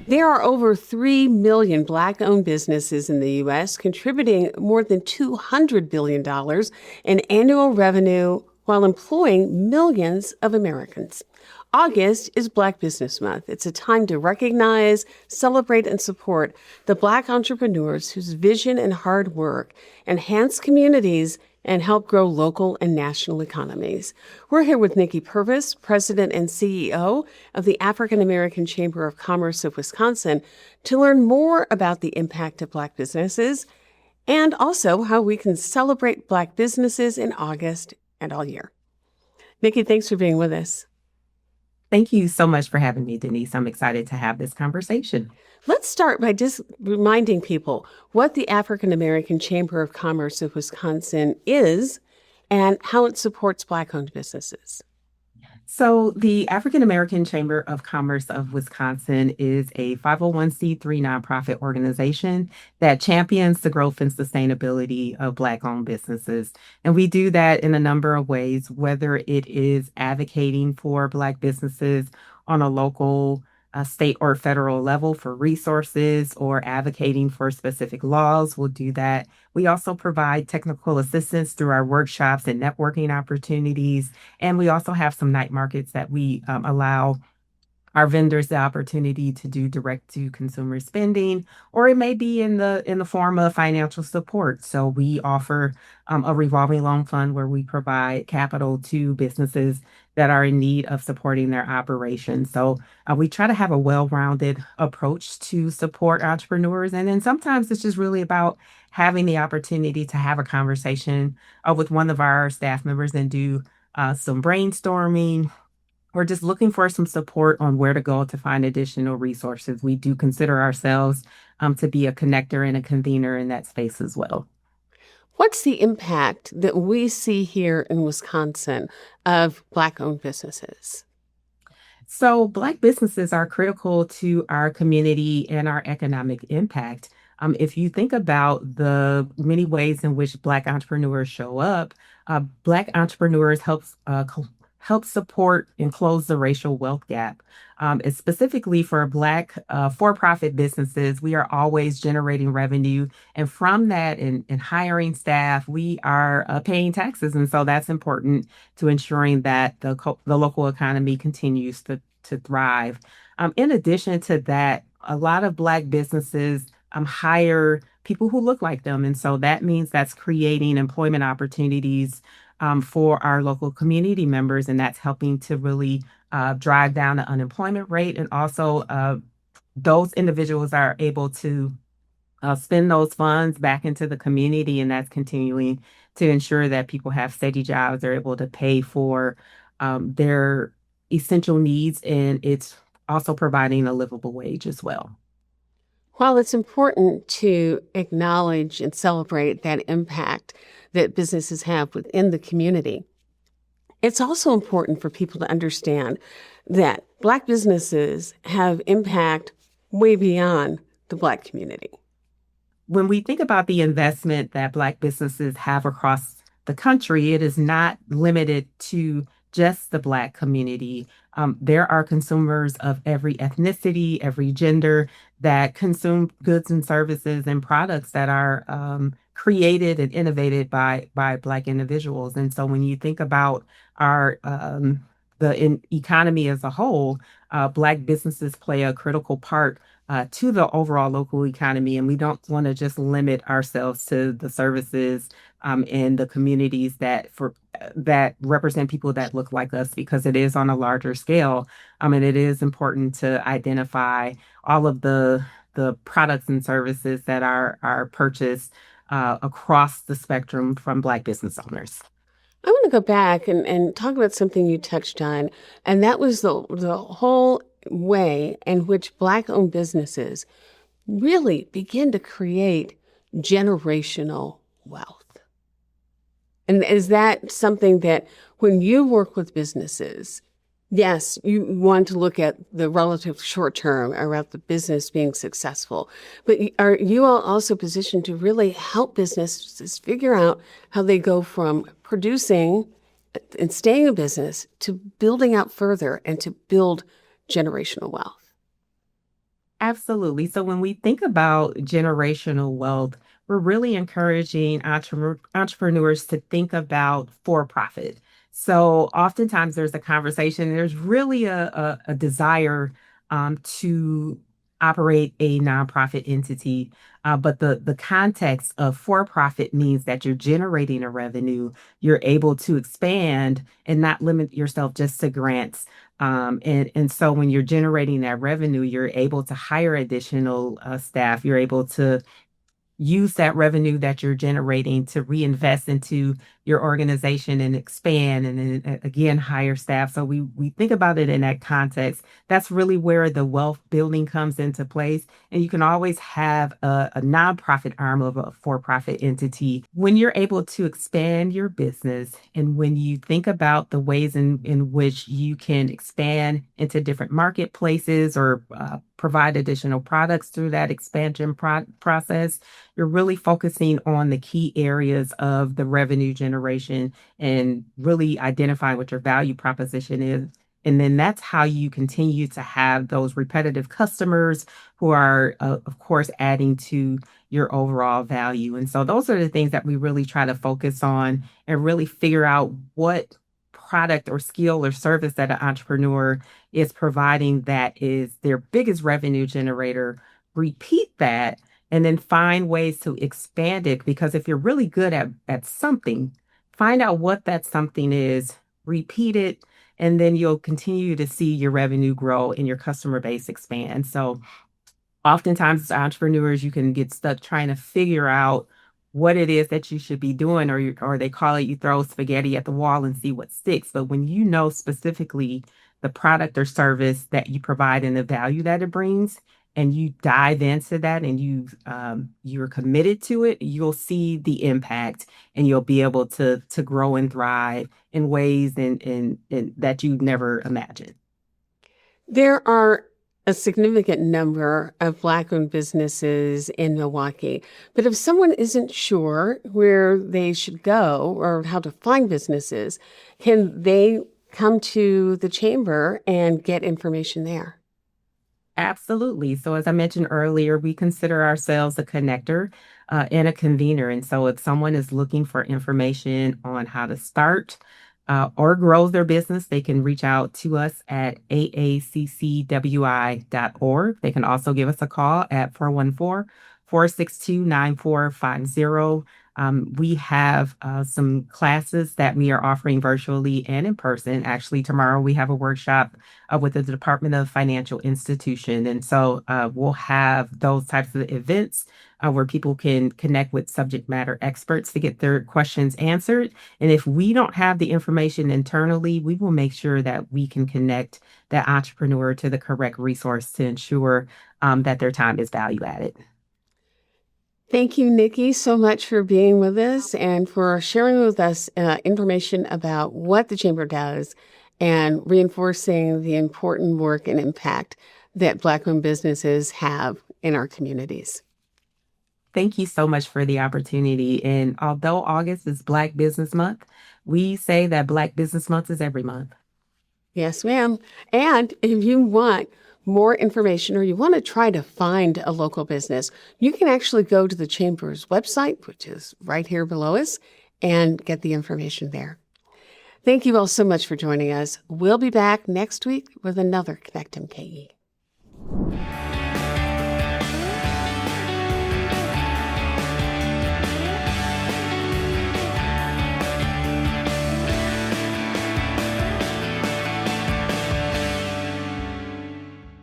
There are over 3 million Black-owned businesses in the U.S., contributing more than $200 billion in annual revenue while employing millions of Americans. August is Black Business Month. It's a time to recognize, celebrate, and support the Black entrepreneurs whose vision and hard work enhance communities and help grow local and national economies. We're here with Nikki Purvis, President and CEO of the African American Chamber of Commerce of Wisconsin, to learn more about the impact of Black businesses and also how we can celebrate Black businesses in August and all year. Nikki, thanks for being with us. Thank you so much for having me, Denise. I'm excited to have this conversation. Let's start by just reminding people what the African American Chamber of Commerce of Wisconsin is and how it supports Black-owned businesses. So, the African American Chamber of Commerce of Wisconsin is a 501c3 nonprofit organization that champions the growth and sustainability of Black-owned businesses. And we do that in a number of ways, whether it is advocating for Black businesses on a local, state, or federal level for resources or advocating for specific laws. We'll do that. We also provide technical assistance through our workshops and networking opportunities. And we also have some night markets that we allow our vendors the opportunity to do direct to consumer spending, or it may be in the form of financial support. So we offer a revolving loan fund where we provide capital to businesses that are in need of supporting their operations. So we try to have a well-rounded approach to support entrepreneurs. And then sometimes it's just really about having the opportunity to have a conversation with one of our staff members and do some brainstorming. We're just looking for some support on where to go to find additional resources. We do consider ourselves to be a connector and a convener in that space as well. What's the impact that we see here in Wisconsin of Black-owned businesses? So, Black businesses are critical to our community and our economic impact. If you think about the many ways in which Black entrepreneurs show up, Black entrepreneurs help support and close the racial wealth gap. It's specifically for Black for-profit businesses, we are always generating revenue. And from that, in hiring staff, we are paying taxes. And so that's important to ensuring that the local economy continues to thrive. In addition to that, a lot of Black businesses hire people who look like them. And so that means that's creating employment opportunities for our local community members, and that's helping to really drive down the unemployment rate. And also, those individuals are able to spend those funds back into the community, and that's continuing to ensure that people have steady jobs. They're able to pay for their essential needs, and it's also providing a livable wage as well. While it's important to acknowledge and celebrate that impact that businesses have within the community, it's also important for people to understand that Black businesses have impact way beyond the Black community. When we think about the investment that Black businesses have across the country, it is not limited to just the Black community. There are consumers of every ethnicity, every gender that consume goods and services and products that are created and innovated by Black individuals. And so when you think about our economy as a whole, Black businesses play a critical part to the overall local economy. And we don't want to just limit ourselves to the services in the communities that represent people that look like us, because it is on a larger scale. And it is important to identify all of the products and services that are purchased across the spectrum from Black business owners. I want to go back and talk about something you touched on, and that was the whole way in which Black-owned businesses really begin to create generational wealth. And is that something that when you work with businesses, yes, you want to look at the relative short term around the business being successful, but are you all also positioned to really help businesses figure out how they go from producing and staying in business to building out further and to build generational wealth? Absolutely. So when we think about generational wealth, we're really encouraging entrepreneurs to think about for profit. So oftentimes there's a conversation, there's really a desire to operate a nonprofit entity. But the context of for profit means that you're generating a revenue, you're able to expand and not limit yourself just to grants. And so when you're generating that revenue, you're able to hire additional staff. You're able to use that revenue that you're generating to reinvest into your organization and expand and then again hire staff. So we think about it in that context. That's really where the wealth building comes into place. And you can always have a nonprofit arm of a for-profit entity when you're able to expand your business and when you think about the ways in which you can expand into different marketplaces or provide additional products through that expansion process. You're really focusing on the key areas of the revenue generation and really identifying what your value proposition is. And then that's how you continue to have those repetitive customers who are, of course, adding to your overall value. And so those are the things that we really try to focus on and really figure out what product or skill or service that an entrepreneur is providing that is their biggest revenue generator. Repeat that and then find ways to expand it. Because if you're really good at something, find out what that something is, repeat it, and then you'll continue to see your revenue grow and your customer base expand. So oftentimes as entrepreneurs, you can get stuck trying to figure out what it is that you should be doing, or they call it you throw spaghetti at the wall and see what sticks. But when you know specifically the product or service that you provide and the value that it brings, and you dive into that and you're committed to it, you'll see the impact and you'll be able to grow and thrive in ways in that you never imagined. There are a significant number of Black-owned businesses in Milwaukee, but if someone isn't sure where they should go or how to find businesses, can they come to the chamber and get information there? Absolutely. So, as I mentioned earlier, we consider ourselves a connector and a convener. And so, if someone is looking for information on how to start or grow their business, they can reach out to us at aaccwi.org. They can also give us a call at 414-462-9450. We have some classes that we are offering virtually and in person. Actually, tomorrow we have a workshop with the Department of Financial Institution. And so we'll have those types of events where people can connect with subject matter experts to get their questions answered. And if we don't have the information internally, we will make sure that we can connect that entrepreneur to the correct resource to ensure that their time is value added. Thank you, Nikki, so much for being with us and for sharing with us information about what the Chamber does and reinforcing the important work and impact that Black-owned businesses have in our communities. Thank you so much for the opportunity. And although August is Black Business Month, we say that Black Business Month is every month. Yes, ma'am. And if you want more information or you want to try to find a local business, you can actually go to the Chamber's website, which is right here below us, and get the information there. Thank you all so much for joining us. We'll be back next week with another Connect MKE.